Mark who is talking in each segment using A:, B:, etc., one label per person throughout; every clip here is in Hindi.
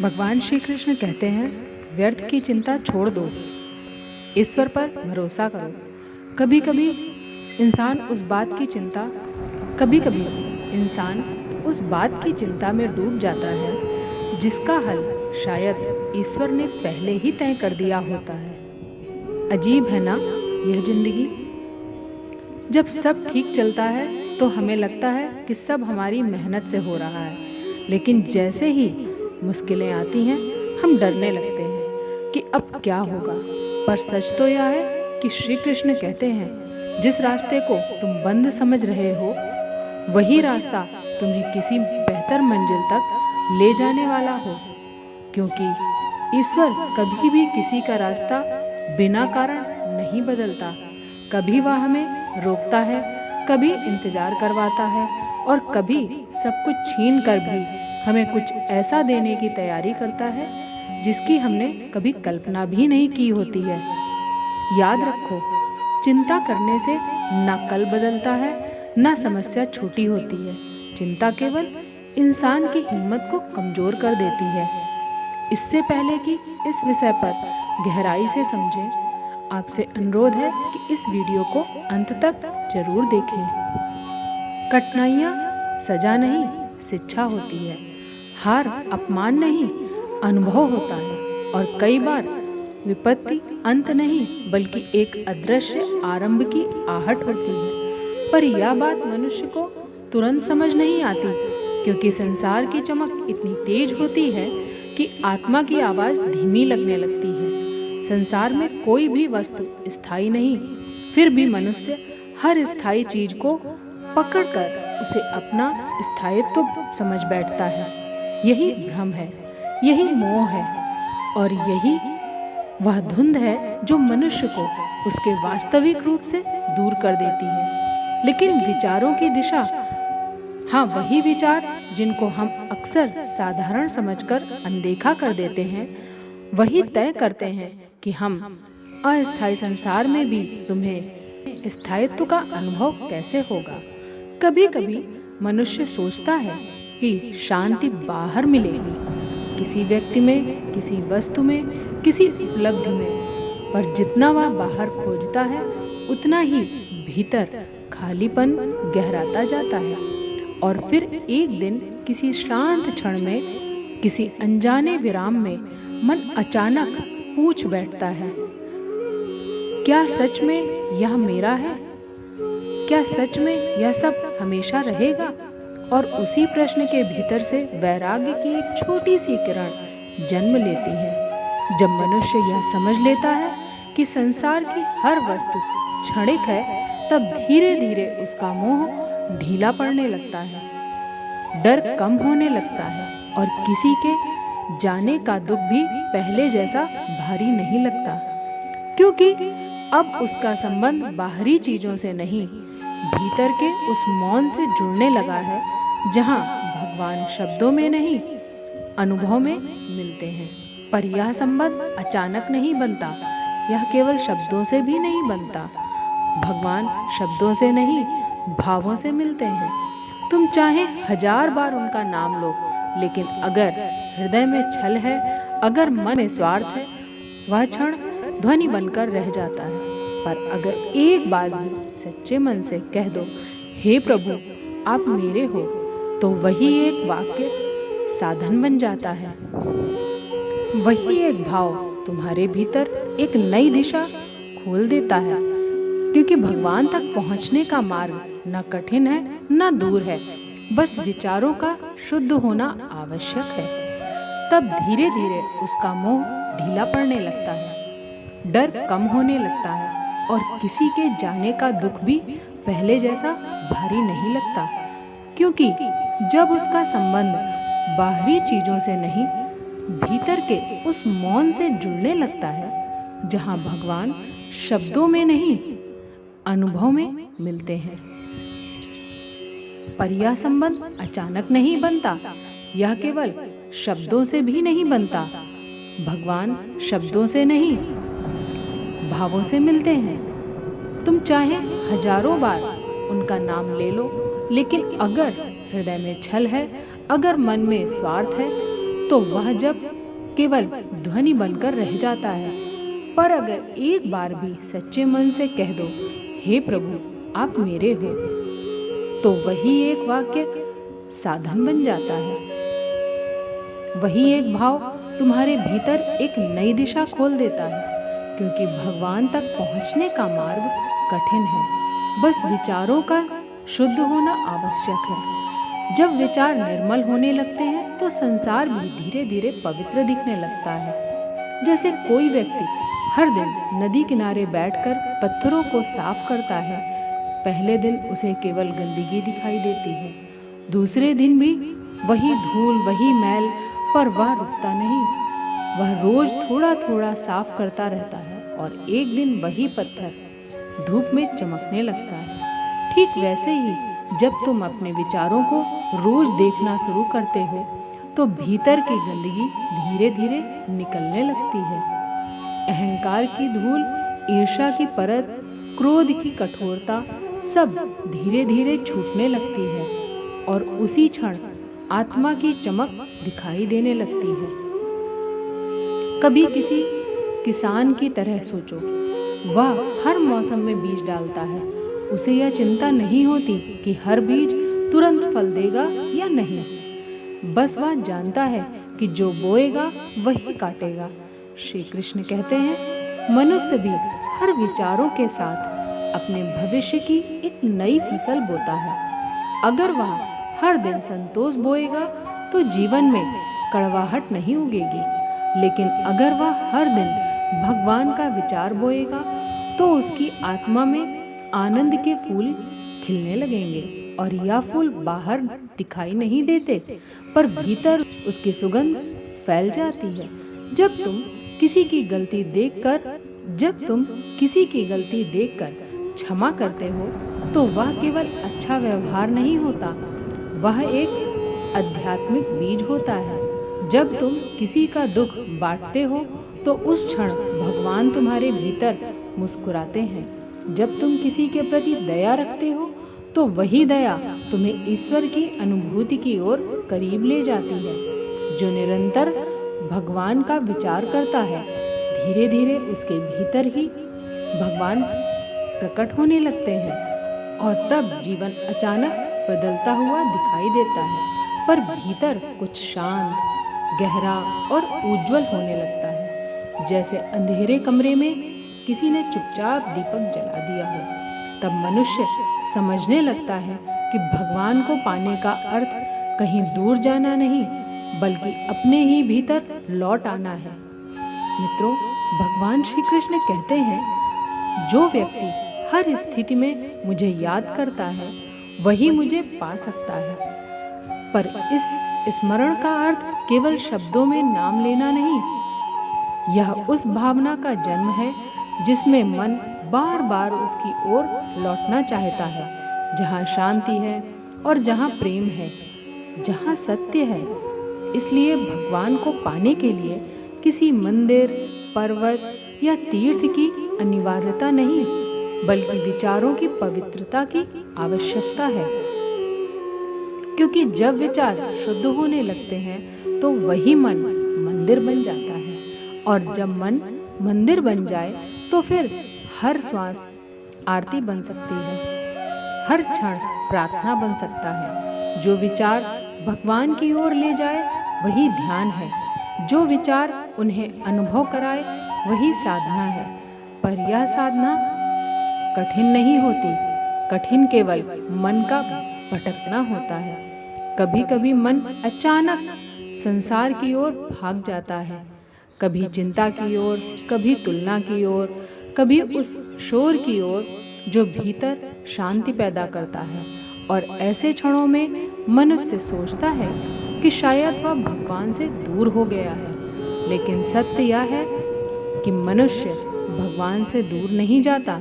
A: भगवान श्री कृष्ण कहते हैं, व्यर्थ की चिंता छोड़ दो, ईश्वर पर भरोसा करो। कभी कभी इंसान उस बात की चिंता में डूब जाता है जिसका हल शायद ईश्वर ने पहले ही तय कर दिया होता है। अजीब है ना यह जिंदगी। जब सब ठीक चलता है तो हमें लगता है कि सब हमारी मेहनत से हो रहा है, लेकिन जैसे ही मुश्किलें आती हैं हम डरने लगते हैं कि अब क्या होगा। पर सच तो यह है कि श्री कृष्ण कहते हैं, जिस रास्ते को तुम बंद समझ रहे हो वही रास्ता तुम्हें किसी बेहतर मंजिल तक ले जाने वाला हो। क्योंकि ईश्वर कभी भी किसी का रास्ता बिना कारण नहीं बदलता। कभी वह हमें रोकता है, कभी इंतजार करवाता है और कभी सब कुछ छीन कर भी हमें कुछ ऐसा देने की तैयारी करता है जिसकी हमने कभी कल्पना भी नहीं की होती है। याद रखो, चिंता करने से ना कल बदलता है ना समस्या छोटी होती है। चिंता केवल इंसान की हिम्मत को कमजोर कर देती है। इससे पहले कि इस विषय पर गहराई से समझें, आपसे अनुरोध है कि इस वीडियो को अंत तक जरूर देखें। कठिनाइयाँ सजा नहीं, शिक्षा होती है। हार अपमान नहीं, अनुभव होता है। और कई बार विपत्ति अंत नहीं बल्कि एक अदृश्य आरंभ की आहट होती है। पर यह बात मनुष्य को तुरंत समझ नहीं आती, क्योंकि संसार की चमक इतनी तेज होती है कि आत्मा की आवाज़ धीमी लगने लगती है। संसार में कोई भी वस्तु स्थायी नहीं, फिर भी मनुष्य हर स्थायी चीज को पकड़कर उसे अपना स्थायित्व समझ बैठता है। यही भ्रम है, यही मोह है और यही वह धुंध है जो मनुष्य को उसके वास्तविक रूप से दूर कर देती है। लेकिन विचारों की दिशा, हाँ वही विचार जिनको हम अक्सर साधारण समझकर अनदेखा कर देते हैं, वही तय करते हैं कि हम अस्थायी संसार में भी तुम्हें स्थायित्व का अनुभव कैसे होगा। कभी कभी मनुष्य सोचता है कि शांति बाहर मिलेगी, किसी व्यक्ति में, किसी वस्तु में, किसी उपलब्धि में। पर जितना वह बाहर खोजता है उतना ही भीतर खालीपन गहराता जाता है। और फिर एक दिन किसी शांत क्षण में, किसी अनजाने विराम में मन अचानक पूछ बैठता है, क्या सच में यह मेरा है? क्या सच में यह सब हमेशा रहेगा? और उसी प्रश्न के भीतर से वैराग्य की एक छोटी सी किरण जन्म लेती है। जब मनुष्य यह समझ लेता है कि संसार की हर वस्तु क्षणिक है, तब धीरे धीरे उसका मोह ढीला पड़ने लगता है, डर कम होने लगता है और किसी के जाने का दुख भी पहले जैसा भारी नहीं लगता। क्योंकि अब उसका संबंध बाहरी चीजों से नहीं, भीतर के उस मौन से जुड़ने लगा है, जहाँ भगवान शब्दों में नहीं अनुभव में मिलते हैं। पर यह संबंध अचानक नहीं बनता, यह केवल शब्दों से भी नहीं बनता। भगवान शब्दों से नहीं, भावों से मिलते हैं। तुम चाहे 1000 बार उनका नाम लो, लेकिन अगर हृदय में छल है, अगर मन में स्वार्थ है, वह क्षण ध्वनि बनकर रह जाता है। पर अगर एक बार भी सच्चे मन से कह दो, हे प्रभु आप मेरे हो, तो वही एक वाक्य साधन बन जाता है। वही एक भाव तुम्हारे भीतर एक नई दिशा खोल देता है। क्योंकि भगवान तक पहुंचने का मार्ग न कठिन है न दूर है, बस विचारों का शुद्ध होना आवश्यक है। तब धीरे धीरे उसका मोह ढीला पड़ने लगता है, डर कम होने लगता है और किसी के जाने का दुख भी पहले जैसा भारी नहीं लगता। क्योंकि जब उसका संबंध बाहरी चीजों से नहीं, भीतर के उस मौन से जुड़ने लगता है, जहाँ भगवान शब्दों में नहीं अनुभव में मिलते हैं। पर यह संबंध अचानक नहीं बनता, यह केवल शब्दों से भी नहीं बनता। भगवान शब्दों से नहीं, भावों से मिलते हैं। तुम चाहे 1000 बार उनका नाम ले लो, लेकिन अगर हृदय में छल है, अगर मन में स्वार्थ है, तो वह जब केवल ध्वनि बनकर रह जाता है। पर अगर एक बार भी सच्चे मन से कह दो, हे प्रभु आप मेरे हो, तो वही एक वाक्य साधन बन जाता है। वही एक भाव तुम्हारे भीतर एक नई दिशा खोल देता है, क्योंकि भगवान तक पहुंचने का मार्ग कठिन है, बस विचारों का शुद्ध होना आवश्यक है। जब विचार निर्मल होने लगते हैं तो संसार भी धीरे धीरे पवित्र दिखने लगता है। जैसे कोई व्यक्ति हर दिन नदी किनारे बैठकर पत्थरों को साफ करता है। पहले दिन उसे केवल गंदगी दिखाई देती है, दूसरे दिन भी वही धूल वही मैल, पर वह रुकता नहीं। वह रोज थोड़ा थोड़ा साफ करता रहता है और एक दिन वही पत्थर धूप में चमकने लगता है। ठीक वैसे ही जब तुम अपने विचारों को रोज देखना शुरू करते हो तो भीतर की गंदगी धीरे धीरे निकलने लगती है। अहंकार की धूल, ईर्ष्या की परत, क्रोध की कठोरता सब धीरे धीरे छूटने लगती है और उसी क्षण आत्मा की चमक दिखाई देने लगती है। कभी किसी किसान की तरह सोचो, वह हर मौसम में बीज डालता है। उसे यह चिंता नहीं होती कि हर बीज तुरंत फल देगा या नहीं, बस वह जानता है कि जो बोएगा वही काटेगा। श्री कृष्ण कहते हैं, मनुष्य भी हर विचारों के साथ अपने भविष्य की एक नई फसल बोता है। अगर वह हर दिन संतोष बोएगा तो जीवन में कड़वाहट नहीं उगेगी, लेकिन अगर वह हर दिन भगवान का विचार बोएगा तो उसकी आत्मा में आनंद के फूल खिलने लगेंगे। और यह फूल बाहर दिखाई नहीं देते, पर भीतर उसकी सुगंध फैल जाती है। जब तुम किसी की गलती देखकर क्षमा करते हो तो वह केवल अच्छा व्यवहार नहीं होता, वह एक आध्यात्मिक बीज होता है। जब तुम किसी का दुख बांटते हो तो उस क्षण भगवान तुम्हारे भीतर मुस्कुराते हैं। जब तुम किसी के प्रति दया रखते हो तो वही दया तुम्हें ईश्वर की अनुभूति की ओर करीब ले जाती है। जो निरंतर भगवान का विचार करता है, धीरे धीरे उसके भीतर ही भगवान प्रकट होने लगते हैं और तब जीवन अचानक बदलता हुआ दिखाई देता है, पर भीतर कुछ शांत, गहरा और उज्जवल होने लगता है। जैसे अंधेरे कमरे में किसी ने चुपचाप दीपक जला दिया हो। तब मनुष्य समझने लगता है कि भगवान को पाने का अर्थ कहीं दूर जाना नहीं, बल्कि अपने ही भीतर लौट आना है। मित्रों, भगवान श्री कृष्ण कहते हैं, जो व्यक्ति हर स्थिति में मुझे याद करता है वही मुझे पा सकता है। पर इस स्मरण का अर्थ केवल शब्दों में नाम लेना नहीं, यह उस भावना का जन्म है जिसमें मन बार बार उसकी ओर लौटना चाहता है, जहाँ शांति है और जहाँ प्रेम है, जहाँ सत्य है। इसलिए भगवान को पाने के लिए किसी मंदिर, पर्वत या तीर्थ की अनिवार्यता नहीं, बल्कि विचारों की पवित्रता की आवश्यकता है। क्योंकि जब विचार शुद्ध होने लगते हैं तो वही मन मंदिर बन जाता है, और जब मन मंदिर बन जाए तो फिर हर श्वास आरती बन सकती है, हर क्षण प्रार्थना बन सकता है। जो विचार भगवान की ओर ले जाए वही ध्यान है, जो विचार उन्हें अनुभव कराए वही साधना है। पर यह साधना कठिन नहीं होती, कठिन केवल मन का भटकना होता है। कभी कभी मन अचानक संसार की ओर भाग जाता है, कभी चिंता की ओर, कभी तुलना की ओर, कभी उस शोर की ओर जो भीतर शांति पैदा करता है। और ऐसे क्षणों में मनुष्य सोचता है कि शायद वह भगवान से दूर हो गया है, लेकिन सत्य यह है कि मनुष्य भगवान से दूर नहीं जाता,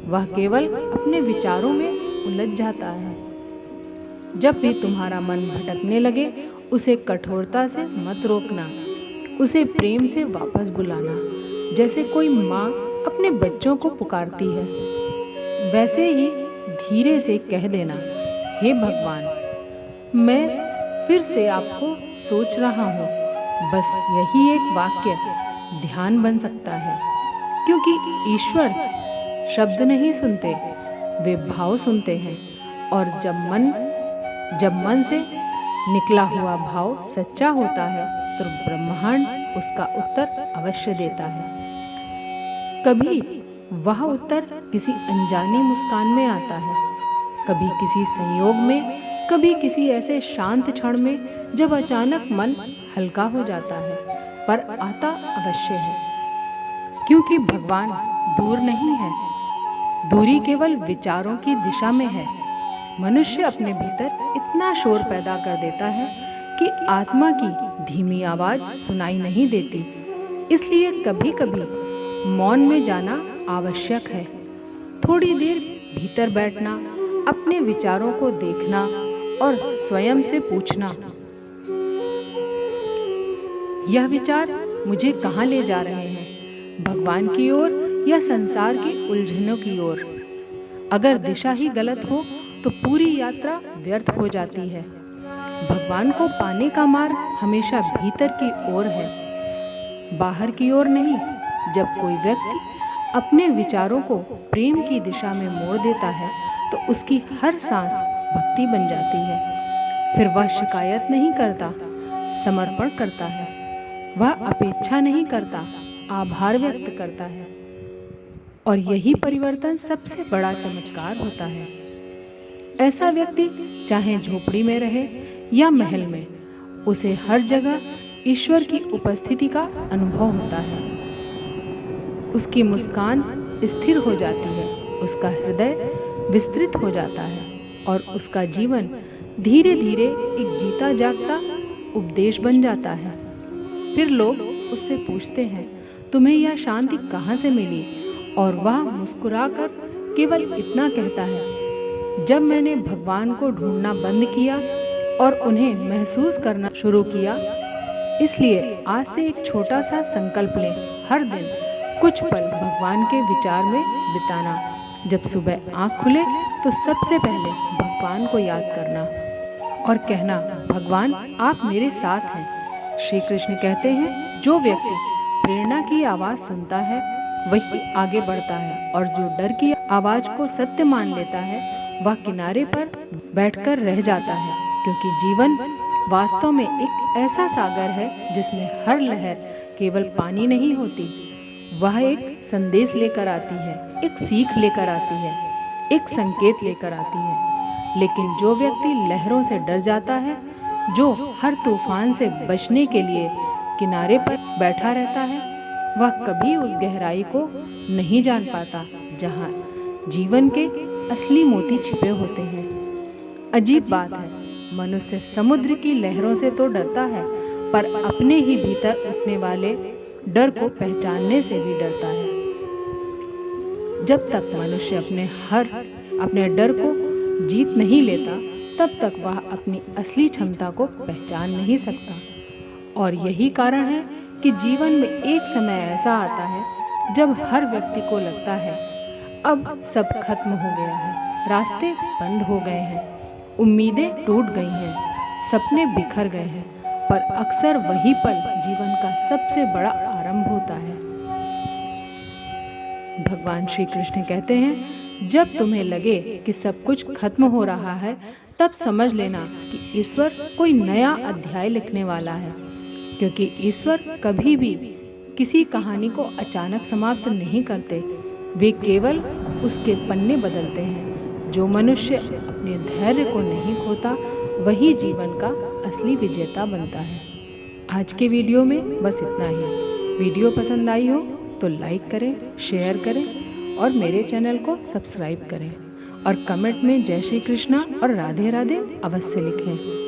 A: वह केवल अपने विचारों में उलझ जाता है। जब भी तुम्हारा मन भटकने लगे, उसे कठोरता से मत रोकना, उसे प्रेम से वापस बुलाना। जैसे कोई माँ अपने बच्चों को पुकारती है, वैसे ही धीरे से कह देना, हे भगवान, मैं फिर से आपको सोच रहा हूँ, बस यही एक वाक्य ध्यान बन सकता है, क्योंकि ईश्वर शब्द नहीं सुनते, वे भाव सुनते हैं। और जब मन से निकला हुआ भाव सच्चा होता है तो ब्रह्मांड उसका उत्तर अवश्य देता है। कभी वह उत्तर किसी अनजानी मुस्कान में आता है, कभी किसी संयोग में, कभी किसी ऐसे शांत क्षण में जब अचानक मन हल्का हो जाता है, पर आता अवश्य है। क्योंकि भगवान दूर नहीं है, दूरी केवल विचारों की दिशा में है। मनुष्य अपने भीतर इतना शोर पैदा कर देता है कि आत्मा की धीमी आवाज सुनाई नहीं देती। इसलिए कभी कभी मौन में जाना आवश्यक है। थोड़ी देर भीतर बैठना, अपने विचारों को देखना और स्वयं से पूछना, यह विचार मुझे कहाँ ले जा रहे हैं, भगवान की ओर या संसार की उलझनों की ओर। अगर दिशा ही गलत हो तो पूरी यात्रा व्यर्थ हो जाती है। भगवान को पाने का मार्ग हमेशा भीतर की ओर है, बाहर की ओर नहीं। जब कोई व्यक्ति अपने विचारों को प्रेम की दिशा में मोड़ देता है तो उसकी हर सांस भक्ति बन जाती है। फिर वह शिकायत नहीं करता, समर्पण करता है। वह अपेक्षा नहीं करता, आभार व्यक्त करता है। और यही परिवर्तन सबसे बड़ा चमत्कार होता है। ऐसा व्यक्ति चाहे झोपड़ी में रहे या महल में, उसे हर जगह ईश्वर की उपस्थिति का अनुभव होता है। उसकी मुस्कान स्थिर हो जाती है, उसका हृदय विस्तृत हो जाता है और उसका जीवन धीरे धीरे एक जीता जागता उपदेश बन जाता है। फिर लोग उससे पूछते हैं, तुम्हें यह शांति कहाँ से मिली? और वह मुस्कुराकर केवल इतना कहता है, जब मैंने भगवान को ढूंढना बंद किया और उन्हें महसूस करना शुरू किया। इसलिए आज से एक छोटा सा संकल्प लें, हर दिन कुछ पल भगवान के विचार में बिताना। जब सुबह आँख खुले तो सबसे पहले भगवान को याद करना और कहना, भगवान आप मेरे साथ हैं। श्री कृष्ण कहते हैं, जो व्यक्ति प्रेरणा की आवाज़ सुनता है वही आगे बढ़ता है, और जो डर की आवाज़ को सत्य मान लेता है वह किनारे पर बैठकर रह जाता है। क्योंकि जीवन वास्तव में एक ऐसा सागर है जिसमें हर लहर केवल पानी नहीं होती, वह एक संदेश लेकर आती है, एक सीख लेकर आती है, एक संकेत लेकर आती है। लेकिन जो व्यक्ति लहरों से डर जाता है, जो हर तूफान से बचने के लिए किनारे पर बैठा रहता है, वह कभी उस गहराई को नहीं जान पाता जहाँ जीवन के असली मोती छिपे होते हैं। अजीब बात है, मनुष्य समुद्र की लहरों से तो डरता है, पर अपने ही भीतर उठने वाले डर को पहचानने से भी डरता है। जब तक मनुष्य अपने डर को जीत नहीं लेता, तब तक वह अपनी असली क्षमता को पहचान नहीं सकता। और यही कारण है कि जीवन में एक समय ऐसा आता है जब हर व्यक्ति को लगता है अब सब खत्म हो गया है, रास्ते बंद हो गए हैं, उम्मीदें टूट गई हैं, सपने बिखर गए हैं। पर अक्सर वही पल जीवन का सबसे बड़ा आरंभ होता है। भगवान श्री कृष्ण कहते हैं, जब तुम्हें लगे कि सब कुछ खत्म हो रहा है, तब समझ लेना कि ईश्वर कोई नया अध्याय लिखने वाला है। क्योंकि ईश्वर कभी भी किसी कहानी को अचानक समाप्त नहीं करते, वे केवल उसके पन्ने बदलते हैं। जो मनुष्य अपने धैर्य को नहीं खोता, वही जीवन का असली विजेता बनता है। आज के वीडियो में बस इतना ही। वीडियो पसंद आई हो तो लाइक करें, शेयर करें और मेरे चैनल को सब्सक्राइब करें। और कमेंट में जय श्री कृष्णा और राधे राधे अवश्य लिखें।